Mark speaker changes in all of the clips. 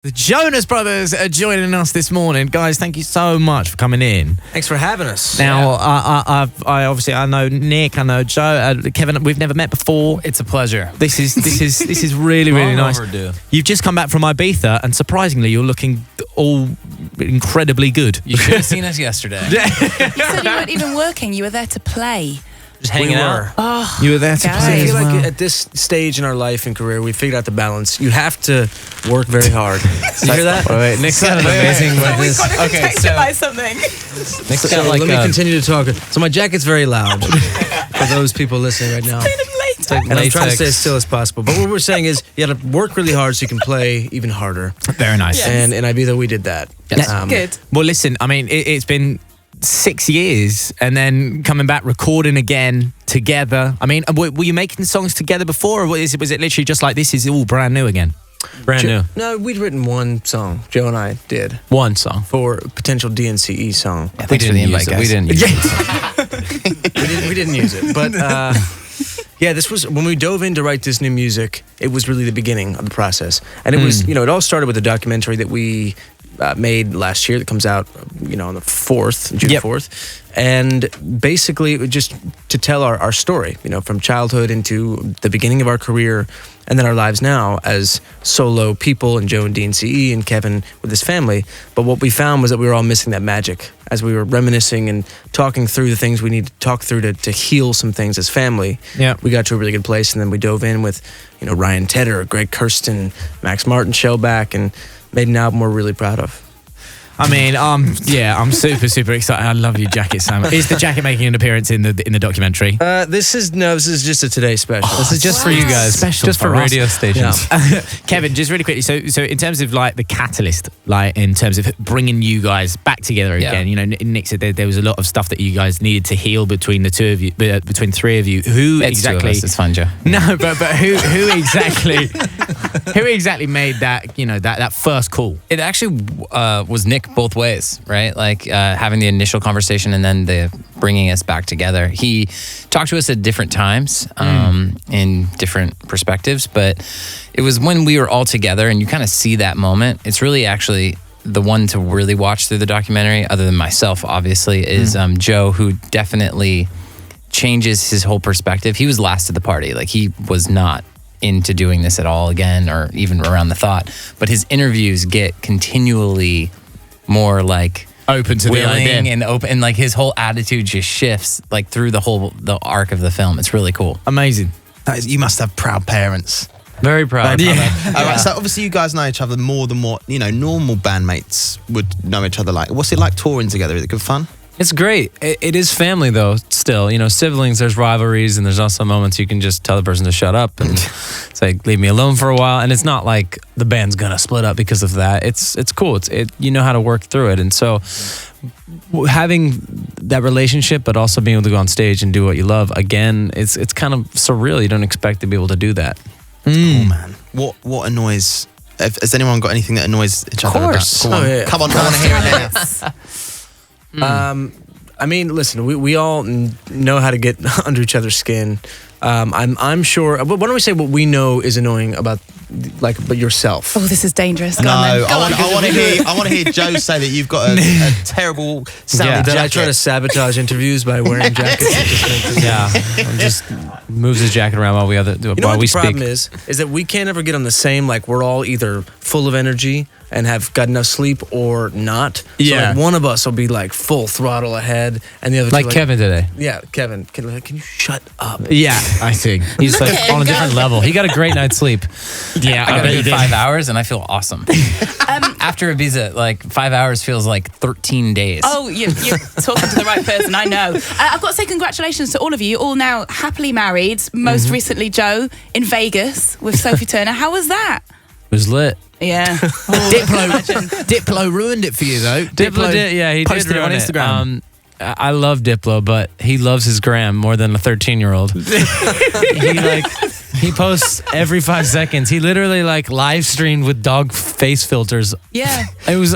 Speaker 1: The Jonas Brothers are joining us this morning. Guys, thank you so much for coming in.
Speaker 2: Thanks for having us.
Speaker 1: Now, I obviously know Nick, I know Joe, Kevin. We've never met before.
Speaker 3: It's a pleasure.
Speaker 1: This is really nice.
Speaker 3: Overdue.
Speaker 1: You've just come back from Ibiza, and surprisingly, you're looking all incredibly good.
Speaker 3: You should have seen us yesterday.
Speaker 4: You said you weren't even working. You were there to play.
Speaker 3: Just hanging out.
Speaker 4: Oh,
Speaker 1: You were there to
Speaker 4: guys.
Speaker 1: play
Speaker 2: I
Speaker 1: as
Speaker 2: feel like
Speaker 1: well.
Speaker 2: at this stage in our life and career, we figured out the balance. You have to work very hard. You hear that?
Speaker 1: Wait, Nick's got an amazing
Speaker 4: So we've got to
Speaker 3: Okay,
Speaker 4: protect
Speaker 3: so-
Speaker 4: it by something.
Speaker 3: Nick's
Speaker 2: So
Speaker 3: got like
Speaker 2: let me
Speaker 3: a-
Speaker 2: continue to talk. So my jacket's very loud for those people listening right now.
Speaker 4: Later.
Speaker 2: And I'm trying to stay as
Speaker 3: latex.
Speaker 2: still as possible. But what we're saying is you got to work really hard so you can play even harder.
Speaker 1: Very nice.
Speaker 4: Yes.
Speaker 2: And in Ibiza, we did that.
Speaker 3: Yes.
Speaker 4: Good.
Speaker 1: Well, listen, I mean, it's been 6 years, and then coming back, recording again together. I mean, were you making songs together before, or was it literally just like this is all brand new again?
Speaker 3: brand new.
Speaker 2: No, we'd written one song. Joe and I did
Speaker 3: One song.
Speaker 2: for a potential DNCE song.
Speaker 3: Thanks for the invite, guys. We didn't use it.
Speaker 2: We didn't use it, but yeah, this was when we dove in to write this new music. It was really the beginning of the process, and it was, it all started with a documentary that we made last year that comes out, on the 4th, June
Speaker 1: Yep.
Speaker 2: 4th, and basically it was just to tell our story, from childhood into the beginning of our career, and then our lives now as solo people, and Joe and DNCE and Kevin with his family. But what we found was that we were all missing that magic as we were reminiscing and talking through the things we need to talk through to heal some things as family.
Speaker 1: Yeah.
Speaker 2: We got to a really good place, and then we dove in with, Ryan Tedder, Greg Kirsten, Max Martin, Shellback, and made an album we're really proud of.
Speaker 1: I mean, I'm super excited. I love your jacket so much. Is the jacket making an appearance in the documentary?
Speaker 2: This is just a Today special.
Speaker 3: This is just for you guys.
Speaker 1: Special
Speaker 3: just for
Speaker 1: for us.
Speaker 3: radio stations.
Speaker 1: Kevin, just really quickly. So in terms of like the catalyst, like in terms of bringing you guys back together again, Nick said there was a lot of stuff that you guys needed to heal between the two of you, between three of you. Who
Speaker 3: It's two of
Speaker 1: exactly?
Speaker 3: us. It's fun, Joe.
Speaker 1: No, but who exactly made that that first call?
Speaker 3: It actually was Nick both ways, right? Like having the initial conversation and then the bringing us back together. He talked to us at different times in different perspectives, but it was when we were all together and you kind of see that moment. It's really actually the one to really watch through the documentary, other than myself, obviously, is Joe, who definitely changes his whole perspective. He was last to the party. Like he was not into doing this at all again, or even around the thought. But his interviews get continually more like
Speaker 1: Open to the
Speaker 3: willing
Speaker 1: idea.
Speaker 3: and open, and like his whole attitude just shifts like through the arc of the film. It's really cool.
Speaker 1: Amazing.
Speaker 5: You must have proud parents.
Speaker 3: Very proud.
Speaker 1: Yeah.
Speaker 5: All right, so obviously you guys know each other more than what normal bandmates would know each other like. What's it like touring together? Is it good fun?
Speaker 6: It's great. It is family, though, still. Siblings, there's rivalries, and there's also moments you can just tell the person to shut up and say, leave me alone for a while. And it's not like the band's going to split up because of that. It's cool. You know how to work through it. And so having that relationship, but also being able to go on stage and do what you love, again, it's kind of surreal. You don't expect to be able to do that.
Speaker 5: Cool, man. What annoys... Has anyone got anything that annoys each other?
Speaker 3: course.
Speaker 5: Go on.
Speaker 2: Oh, yeah.
Speaker 5: Come on, I want to hear it now.
Speaker 2: I mean, listen, we all know how to get under each other's skin. I'm sure. Why don't we say what we know is annoying about yourself?
Speaker 4: Oh, this is dangerous. Go
Speaker 5: No,
Speaker 4: on then. Go on.
Speaker 5: I want to hear Joe say that you've got a terrible sounding
Speaker 2: Did I
Speaker 5: jacket.
Speaker 2: try to sabotage interviews by wearing jackets?
Speaker 6: Yeah. Just moves his jacket around while we
Speaker 2: You know
Speaker 6: while
Speaker 2: what
Speaker 6: we
Speaker 2: the problem
Speaker 6: speak.
Speaker 2: is that we can't ever get on the same, like we're all either full of energy and have got enough sleep or not.
Speaker 1: Yeah.
Speaker 2: So like one of us will be like full throttle ahead and the other
Speaker 6: Like
Speaker 2: two
Speaker 6: Kevin today.
Speaker 2: Yeah, Kevin, can you shut up?
Speaker 1: Yeah, I see.
Speaker 6: He's like on a different level. He got a great night's sleep.
Speaker 1: Yeah,
Speaker 3: I
Speaker 1: I
Speaker 3: got
Speaker 1: bet
Speaker 3: to
Speaker 1: you
Speaker 3: do
Speaker 1: did.
Speaker 3: 5 hours and I feel awesome. After Ibiza, like 5 hours feels like 13 days.
Speaker 4: Oh, you're talking to the right person. I know. I've got to say congratulations to all of you. You're all now happily married. Most recently, Joe in Vegas with Sophie Turner. How was that?
Speaker 6: It was lit.
Speaker 4: Yeah.
Speaker 1: Diplo ruined it for you though.
Speaker 6: Diplo did, yeah, he
Speaker 1: posted
Speaker 6: did
Speaker 1: it on
Speaker 6: ruin
Speaker 1: Instagram.
Speaker 6: I love Diplo, but he loves his gram more than a 13-year-old. He posts every 5 seconds. He literally live streamed with dog face filters.
Speaker 4: Yeah.
Speaker 6: It was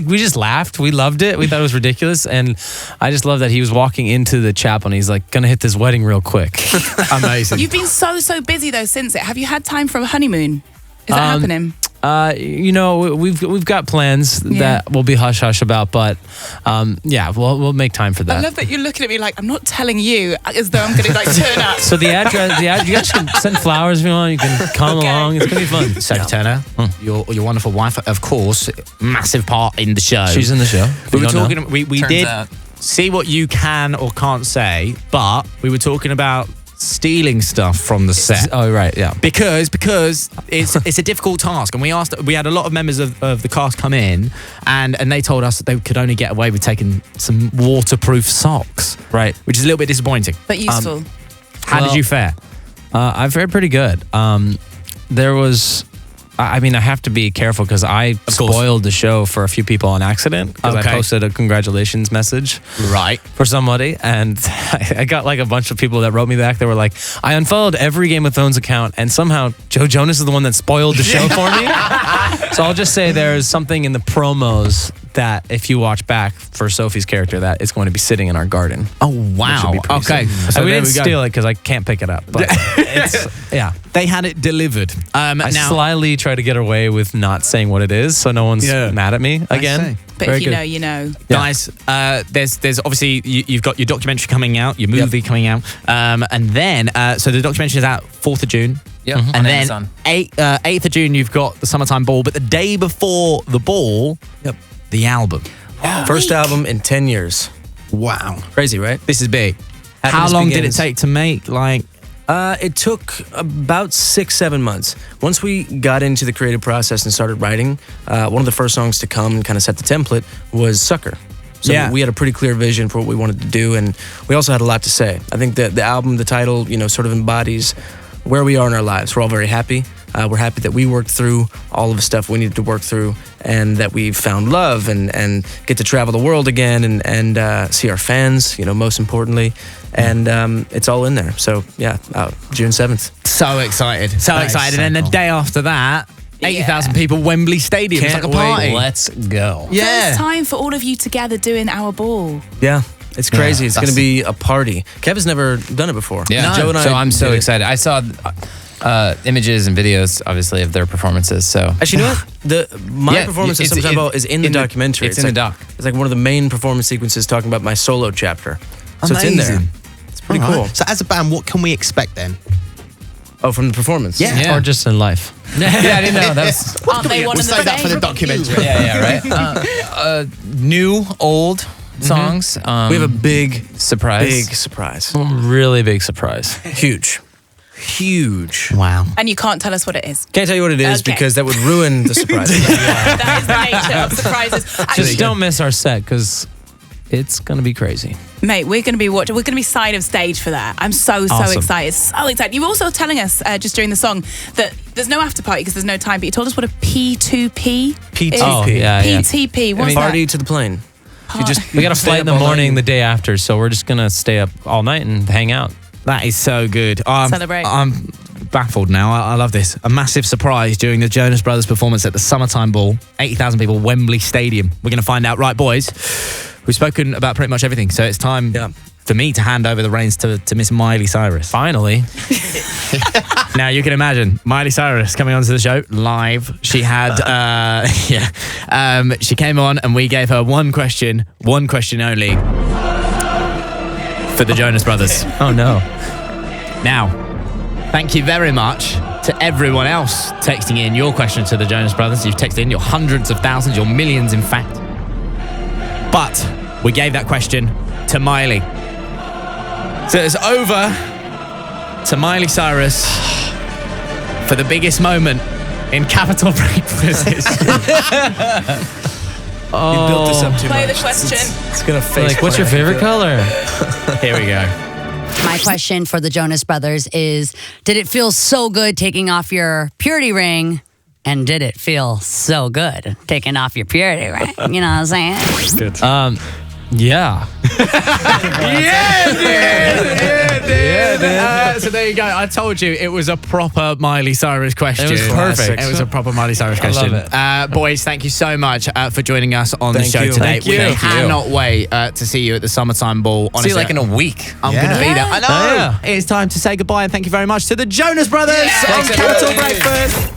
Speaker 6: we just laughed. We loved it. We thought it was ridiculous, and I just love that he was walking into the chapel and he's like gonna hit this wedding real quick.
Speaker 1: Amazing.
Speaker 4: You've been so busy though since it. Have you had time for a honeymoon? Is that happening?
Speaker 6: We've got plans that we'll be hush hush about, but we'll make time for that.
Speaker 4: I love that you're looking at me like I'm not telling you, as though I'm going to like turn up.
Speaker 6: So the address, you guys can send flowers if you want. You can come along. It's gonna be fun.
Speaker 1: Sophie Turner, your wonderful wife, of course, massive part in the show.
Speaker 6: She's in the show.
Speaker 1: We were talking. We
Speaker 3: Turns
Speaker 1: did
Speaker 3: out.
Speaker 1: see what you can or can't say, but we were talking about stealing stuff from the set.
Speaker 6: Oh right, yeah.
Speaker 1: Because it's a difficult task, and we had a lot of members of the cast come in, and they told us that they could only get away with taking some waterproof socks,
Speaker 6: Right.
Speaker 1: which is a little bit disappointing.
Speaker 4: But useful.
Speaker 1: How did you fare?
Speaker 6: I fared pretty good. There was, I have to be careful because I
Speaker 1: course.
Speaker 6: spoiled the show for a few people on accident because
Speaker 1: Okay.
Speaker 6: I posted a congratulations message
Speaker 1: Right.
Speaker 6: for somebody, and I got like a bunch of people that wrote me back. They were like, I unfollowed every Game of Thrones account, and somehow Joe Jonas is the one that spoiled the show for me. So I'll just say there's something in the promos that if you watch back for Sophie's character, that it's going to be sitting in our garden.
Speaker 1: Oh wow. Okay.
Speaker 6: So we
Speaker 1: there
Speaker 6: didn't
Speaker 1: go.
Speaker 6: steal it because I can't pick it up. But it's, yeah.
Speaker 1: They had it delivered.
Speaker 6: I
Speaker 1: Now,
Speaker 6: slyly try to get away with not saying what it is, so no one's mad at me again.
Speaker 4: But
Speaker 6: Very
Speaker 4: if you
Speaker 6: good.
Speaker 4: know, you know.
Speaker 1: guys, there's obviously you've got your documentary coming out, your movie coming out, and then so the documentary is out 4th of June.
Speaker 3: Yep.
Speaker 1: And
Speaker 3: On
Speaker 1: then
Speaker 3: Amazon.
Speaker 1: 8th of June you've got the Summertime Ball, but the day before the ball, the album.
Speaker 2: First album in 10 years.
Speaker 1: Wow,
Speaker 2: Crazy, right?
Speaker 1: this is big. How
Speaker 2: Happiness
Speaker 1: long did it
Speaker 2: Begins.
Speaker 1: take to make? Like,
Speaker 2: It took about 6-7 months. Once we got into the creative process and started writing, one of the first songs to come and kind of set the template was Sucker. So
Speaker 1: Yeah.
Speaker 2: we had a pretty clear vision for what we wanted to do, and we also had a lot to say. I think that the album, the title, sort of embodies where we are in our lives. We're all very happy. We're happy that we worked through all of the stuff we needed to work through, and that we found love and get to travel the world again and see our fans, most importantly. And it's all in there. So, June 7th.
Speaker 1: so excited, so
Speaker 2: Nice.
Speaker 1: excited. And then the day after that, 80,000 people, Wembley Stadium. It's like
Speaker 2: Can't
Speaker 1: a party.
Speaker 2: wait.
Speaker 6: Let's go.
Speaker 4: First time for all of you together doing our ball.
Speaker 2: Yeah, it's crazy. It's going to
Speaker 3: that's-
Speaker 2: be a party. Kev has never done it before.
Speaker 3: Yeah.
Speaker 2: Joe and I
Speaker 3: So I'm so
Speaker 2: did it.
Speaker 3: excited. I saw images and videos, obviously, of their performances. So
Speaker 2: Actually, you know what? My
Speaker 3: Yeah,
Speaker 2: performance of
Speaker 3: it's-
Speaker 2: Summertime Ball is in the documentary.
Speaker 3: It's in the doc.
Speaker 2: It's like one of the main performance sequences talking about my solo chapter. So it's in there.
Speaker 5: Amazing.
Speaker 2: It's pretty
Speaker 5: All right.
Speaker 2: cool.
Speaker 5: So as a band, what can we expect then?
Speaker 2: Oh, from the performance?
Speaker 3: Yeah.
Speaker 6: Or just in life.
Speaker 3: yeah, I didn't know. That was
Speaker 4: Aren't they one
Speaker 5: We'll
Speaker 4: and the
Speaker 5: save that for the
Speaker 4: same?
Speaker 5: documentary.
Speaker 3: yeah, right. New, old songs.
Speaker 2: We have a big
Speaker 3: surprise.
Speaker 2: surprise.
Speaker 6: Really big surprise.
Speaker 2: Huge. Huge.
Speaker 1: Wow.
Speaker 4: And you can't tell us what it is.
Speaker 2: Can't tell you what it is
Speaker 4: Okay.
Speaker 2: because that would ruin the surprise.
Speaker 4: That is the nature of surprises. Actually,
Speaker 6: Just don't miss our set because it's going to be crazy.
Speaker 4: mate, we're going to be watching. We're going to be side of stage for that. I'm so
Speaker 1: Awesome.
Speaker 4: excited. So excited. You were also telling us just during the song that there's no after party because there's no time, but you told us what a P2P is.
Speaker 2: P2P.
Speaker 6: Oh, yeah.
Speaker 4: PTP. What's
Speaker 2: Party
Speaker 4: that?
Speaker 2: to the plane. You just
Speaker 6: We got a
Speaker 2: stay
Speaker 6: flight in
Speaker 2: up
Speaker 6: the
Speaker 2: all
Speaker 6: morning
Speaker 2: night.
Speaker 6: the day after, so we're just going to stay up all night and hang out.
Speaker 1: That is so good.
Speaker 4: Celebrate.
Speaker 1: I'm baffled now. I love this. A massive surprise during the Jonas Brothers performance at the Summertime Ball. 80,000 people, Wembley Stadium. We're going to find out. Right, boys, we've spoken about pretty much everything, so it's time for me to hand over the reins to Miss Miley Cyrus.
Speaker 6: Finally.
Speaker 1: Now, you can imagine Miley Cyrus coming onto the show live. She had, she came on and we gave her one question only for the Jonas Brothers.
Speaker 6: Oh, no.
Speaker 1: Now, thank you very much to everyone else texting in your question to the Jonas Brothers. You've texted in your hundreds of thousands, your millions, in fact. But we gave that question to Miley. So it's over to Miley Cyrus for the biggest moment in Capital Breakfast history.
Speaker 2: You built this up too
Speaker 4: Play
Speaker 2: much.
Speaker 4: the question.
Speaker 2: It's going to face.
Speaker 6: Like, what's your favorite color?
Speaker 1: Here we go.
Speaker 7: My question for the Jonas Brothers is, did it feel so good taking off your purity ring? And did it feel so good taking off your purity ring? You know what I'm saying?
Speaker 6: Yeah.
Speaker 1: So there you go. I told you it was a proper Miley Cyrus question.
Speaker 6: It was perfect.
Speaker 1: It was a proper Miley Cyrus
Speaker 6: I love
Speaker 1: question.
Speaker 6: it.
Speaker 1: Boys, thank you so much for joining us on the
Speaker 2: Thank
Speaker 1: show
Speaker 2: you.
Speaker 1: today.
Speaker 2: Thank
Speaker 1: We
Speaker 2: you.
Speaker 1: cannot wait to see you at the Summertime Ball. Honestly,
Speaker 3: See you like in a week.
Speaker 1: I'm going to be there. I know.
Speaker 6: Yeah.
Speaker 1: It's time to say goodbye and thank you very much to the Jonas Brothers on
Speaker 3: Thanks,
Speaker 1: Capital
Speaker 3: everybody.
Speaker 1: Breakfast.